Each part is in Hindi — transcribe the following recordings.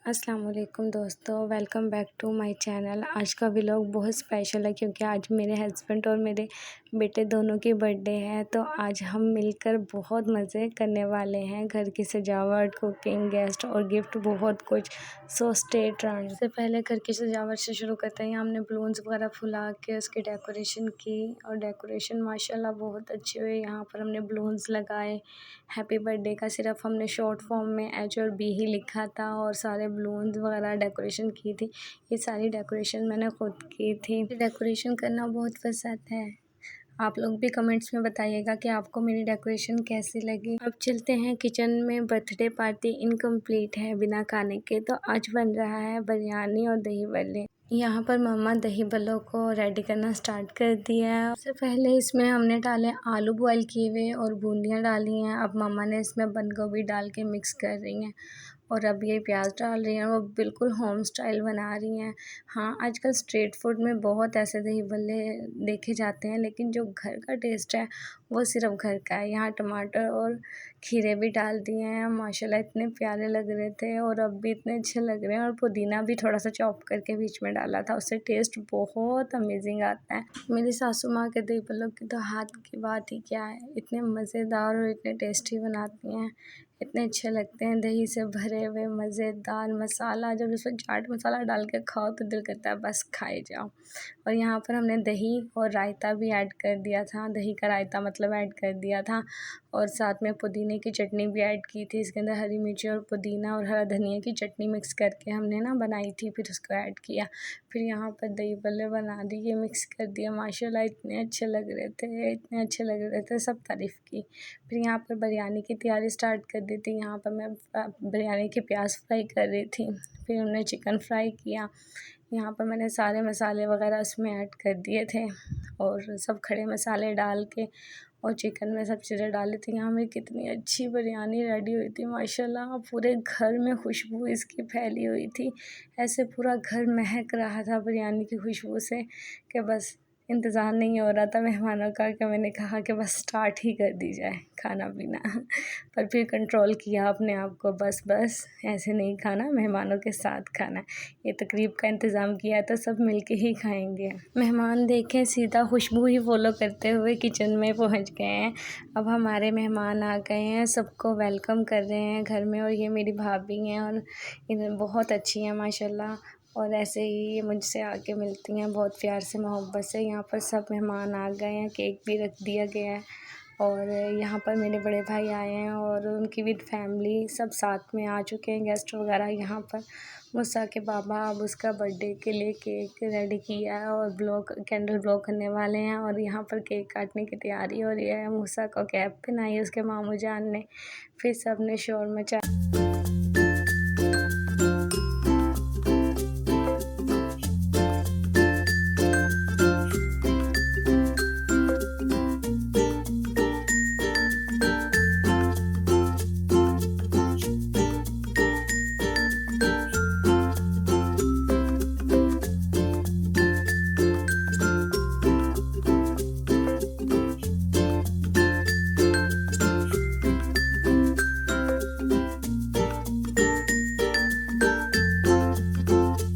अस्सलाम वालेकुम दोस्तों, welcome back to my channel. आज का व्लॉग बहुत स्पेशल है क्योंकि आज मेरे हस्बैंड और मेरे बेटे दोनों की बर्थडे है। तो आज हम मिलकर बहुत मज़े करने वाले हैं। घर की सजावट, कुकिंग, गेस्ट और गिफ्ट, बहुत कुछ। So stay tuned. सबसे पहले घर की सजावट से शुरू करते हैं। हमने बलून्स वगैरह फुला के उसकी डेकोरेशन की और डेकोरेशन माशाल्लाह बहुत अच्छी हुई। यहाँ पर हमने बलून्स लगाए। हैप्पी बर्थडे का सिर्फ हमने शॉर्ट फॉर्म में एच और बी ही लिखा था और सारे बलून्स वगैरह डेकोरेशन की थी। ये सारी डेकोरेशन मैंने खुद की थी। डेकोरेशन करना बहुत पसंद है। आप लोग भी कमेंट्स में बताइएगा कि आपको मेरी डेकोरेशन कैसी लगी। अब चलते हैं किचन में। बर्थडे पार्टी इनकम्प्लीट है बिना खाने के। तो आज बन रहा है बिरयानी और दही बल्ले। यहाँ पर मम्मा दही बल्लों को रेडी करना स्टार्ट कर दिया है। सबसे पहले इसमें हमने डाले आलू बॉयल किए हुए और बूंदियाँ डाली हैं। अब मम्मा ने इसमें बंद गोभी डाल के मिक्स कर रही हैं और अब ये प्याज डाल रही हैं। वो बिल्कुल होम स्टाइल बना रही हैं। हाँ, आजकल स्ट्रीट फूड में बहुत ऐसे दही बल्ले देखे जाते हैं, लेकिन जो घर का टेस्ट है वो सिर्फ घर का है। यहाँ टमाटर और खीरे भी डाल दिए हैं। माशाल्लाह इतने प्यारे लग रहे थे और अब भी इतने अच्छे लग रहे हैं। और पुदीना भी थोड़ा सा चॉप करके बीच में डाला था, उससे टेस्ट बहुत अमेजिंग आता है। मेरी सासू माँ के दही बल्लों की तो हाथ की बात ही क्या है। इतने मज़ेदार और इतने टेस्टी बनाती हैं, इतने अच्छे लगते हैं। दही से भरे हुए मज़ेदार मसाला, जब इसमें चाट मसाला डाल के खाओ तो दिल करता है बस खाए जाओ। और यहाँ पर हमने दही और रायता भी ऐड कर दिया था। दही का रायता मतलब ऐड कर दिया था और साथ में पुदीने की चटनी भी ऐड की थी। इसके अंदर हरी मिर्ची और पुदीना और हरा धनिया की चटनी मिक्स करके हमने ना बनाई थी, फिर उसको ऐड किया। फिर यहाँ पर दही बल्ले बना दिए, मिक्स कर दिया। माशाल्लाह इतने अच्छे लग रहे थे, इतने अच्छे लग रहे थे, सब तारीफ़ की। फिर यहाँ पर बिरयानी की तैयारी स्टार्ट कर दी थी। यहाँ पर मैं बिरयानी के प्याज फ्राई कर रही थी। फिर हमने चिकन फ्राई किया। यहाँ पर मैंने सारे मसाले वगैरह उसमें ऐड कर दिए थे और सब खड़े मसाले डाल के और चिकन में सब चीज़ें डाली थी। यहाँ में कितनी अच्छी बिरयानी रेडी हुई थी माशाल्लाह। पूरे घर में खुशबू इसकी फैली हुई थी। ऐसे पूरा घर महक रहा था बिरयानी की खुशबू से कि बस इंतज़ार नहीं हो रहा था मेहमानों का कि मैंने कहा कि बस स्टार्ट ही कर दी जाए खाना पीना। पर फिर कंट्रोल किया अपने आप को, बस ऐसे नहीं खाना, मेहमानों के साथ खाना। ये तकरीब का इंतज़ाम किया तो सब मिलके ही खाएंगे। मेहमान देखें सीधा खुशबू ही फॉलो करते हुए किचन में पहुंच गए हैं। अब हमारे मेहमान आ गए हैं, सबको वेलकम कर रहे हैं घर में। और ये मेरी भाभी हैं और इन्हें बहुत अच्छी हैं माशाल्लाह। और ऐसे ही ये मुझसे आके मिलती हैं बहुत प्यार से, मोहब्बत से। यहाँ पर सब मेहमान आ गए हैं, केक भी रख दिया गया है और यहाँ पर मेरे बड़े भाई आए हैं और उनकी विद फैमिली सब साथ में आ चुके हैं गेस्ट वगैरह। यहाँ पर मूसा के बाबा अब उसका बर्थडे के लिए केक रेडी किया है और कैंडल ब्लो करने वाले हैं। और यहाँ पर केक काटने की तैयारी हो रही है। मूसा को कैप पहनाई उसके मामू जान ने। फिर सब ने शोर मचा।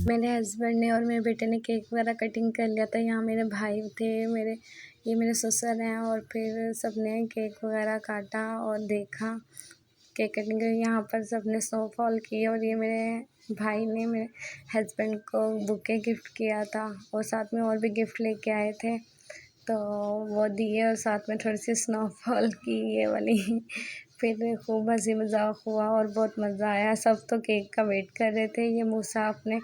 मेरे हस्बैंड ने और मेरे बेटे ने केक वगैरह कटिंग कर लिया था। यहाँ मेरे भाई थे, ये मेरे ससुर हैं। और फिर सब ने केक वगैरह काटा और देखा केक कटिंग। यहाँ पर सब ने स्नोफॉल की और ये मेरे भाई ने मेरे हस्बैंड को बुके गिफ्ट किया था और साथ में और भी गिफ्ट लेके आए थे तो वो दिए और साथ में थोड़ी सी स्नोफॉल की ये वाली। फिर खूब हँसी मज़ाक हुआ और बहुत मज़ा आया। सब तो केक का वेट कर रहे थे। ये मूसा अपने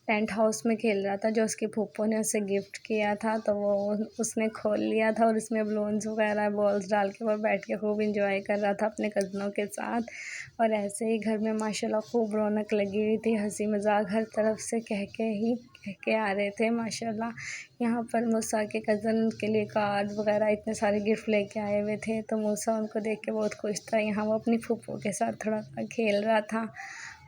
टेंट हाउस में खेल रहा था जो उसके फूफो ने उसे गिफ्ट किया था, तो वो उसने खोल लिया था और उसमें बलून्स वगैरह बॉल्स डाल के वो बैठ के खूब इंजॉय कर रहा था अपने कज़नों के साथ। और ऐसे ही घर में माशाल्लाह खूब रौनक लगी हुई थी, हँसी मज़ाक हर तरफ से कह के आ रहे थे माशाल्लाह। यहाँ पर मूसा के कज़न के लिए कार्ड वगैरह इतने सारे गिफ्ट लेके आए हुए थे, तो मूसा उनको देख के बहुत खुश था। यहाँ वो अपनी फूफो के साथ थोड़ा सा खेल रहा था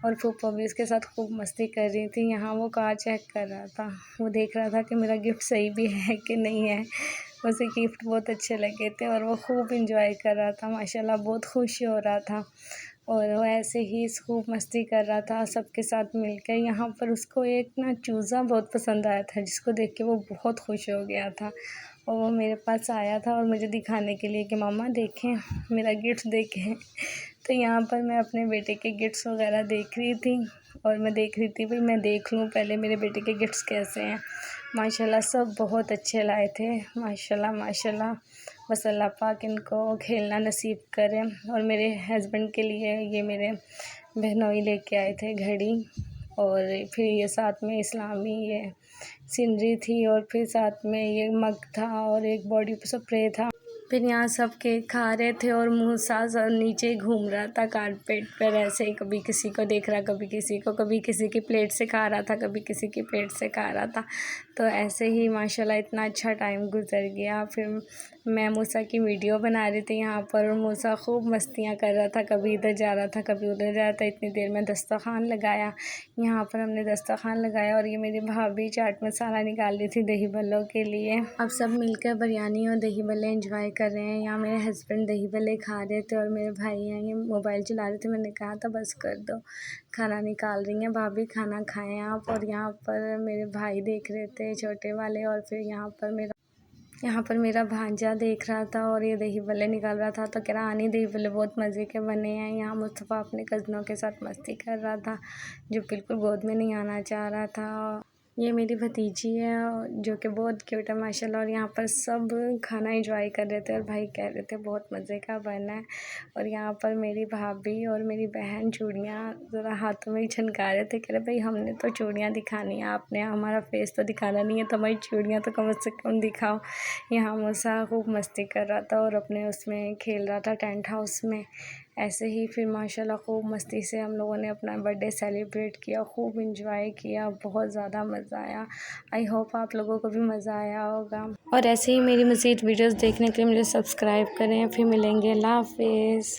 और फूफो भी उसके साथ खूब मस्ती कर रही थी। यहाँ वो कार्ड चेक कर रहा था, वो देख रहा था कि मेरा गिफ्ट सही भी है कि नहीं है। उसे गिफ्ट बहुत अच्छे लगे थे और वो खूब इंजॉय कर रहा था माशाल्लाह, बहुत खुश हो रहा था। और वो ऐसे ही खूब मस्ती कर रहा था सबके साथ मिलकर। यहाँ पर उसको एक ना चूज़ा बहुत पसंद आया था, जिसको देख के वो बहुत खुश हो गया था और वो मेरे पास आया था और मुझे दिखाने के लिए कि मामा देखें, मेरा गिफ्ट देखें। तो यहाँ पर मैं अपने बेटे के गिफ्ट्स वगैरह देख रही थी और मैं देख रही थी भाई मैं देख लूँ पहले मेरे बेटे के गिफ्ट्स कैसे हैं। माशाल्लाह सब बहुत अच्छे लाए थे, माशाल्लाह माशाल्लाह। बस अल्लाह पाक इनको खेलना नसीब करे। और मेरे हस्बैंड के लिए ये मेरे बहनोई लेके आए थे घड़ी, और फिर ये साथ में इस्लामी ये सीनरी थी, और फिर साथ में ये मग था और एक बॉडी स्प्रे था। फिर यहाँ सब केक खा रहे थे और मूसा सब नीचे घूम रहा था कारपेट पर, ऐसे ही कभी किसी को देख रहा, कभी किसी की प्लेट से खा रहा था, कभी किसी की प्लेट से खा रहा था। तो ऐसे ही माशाल्लाह इतना अच्छा टाइम गुजर गया। फिर मैं मूसा की वीडियो बना रही थी यहाँ पर, और मूसा खूब मस्तियाँ कर रहा था, कभी इधर जा रहा था कभी उधर जा रहा था। इतनी देर में दस्तरखान लगाया, यहाँ पर हमने दस्तरखान लगाया और ये मेरी भाभी चाट मसाला निकाल रही थी दही भल्लों के लिए। अब सब मिलकर बिरयानी और दही भल्ले एंजॉय कर रहे हैं। यहाँ मेरे हस्बैंड दही भल्ले खा रहे थे और मेरे भाई हैं ये मोबाइल चला रहे थे। मैंने कहा था बस कर दो, खाना निकाल रही हैं भाभी, खाना खाएं आप। और यहाँ पर मेरे भाई देख रहे थे छोटे वाले, और फिर यहाँ पर मेरा भांजा देख रहा था और ये दही भल्ले निकाल रहा था। तो कह रहा आनी दही भल्ले बहुत मज़े के बने हैं। यहाँ मुस्तफ़ा अपने कज़नों के साथ मस्ती कर रहा था, जो बिल्कुल गोद में नहीं आना चाह रहा था। ये मेरी भतीजी है जो कि बहुत क्यूट है माशाल्लाह। और यहाँ पर सब खाना एंजॉय कर रहे थे और भाई कह रहे थे बहुत मज़े का बना है। और यहाँ पर मेरी भाभी और मेरी बहन चूड़ियाँ ज़रा हाथों में ही छनका रहे थे, कह रहे भाई हमने तो चूड़ियाँ दिखानी है, आपने हमारा फेस तो दिखाना नहीं है, तो हमारी चूड़ियाँ तो कम से कम दिखाओ। यहाँ मूसा खूब मस्ती कर रहा था और अपने उसमें खेल रहा था टेंट हाउस में। ऐसे ही फिर माशाल्लाह खूब मस्ती से हम लोगों ने अपना बर्थडे सेलिब्रेट किया, खूब इंजॉय किया, बहुत ज़्यादा मज़ा आया। आई होप आप लोगों को भी मज़ा आया होगा। और ऐसे ही मेरी मज़ीद वीडियोस देखने के लिए मुझे सब्सक्राइब करें। फिर मिलेंगे, अल्लाह हाफ़िज़।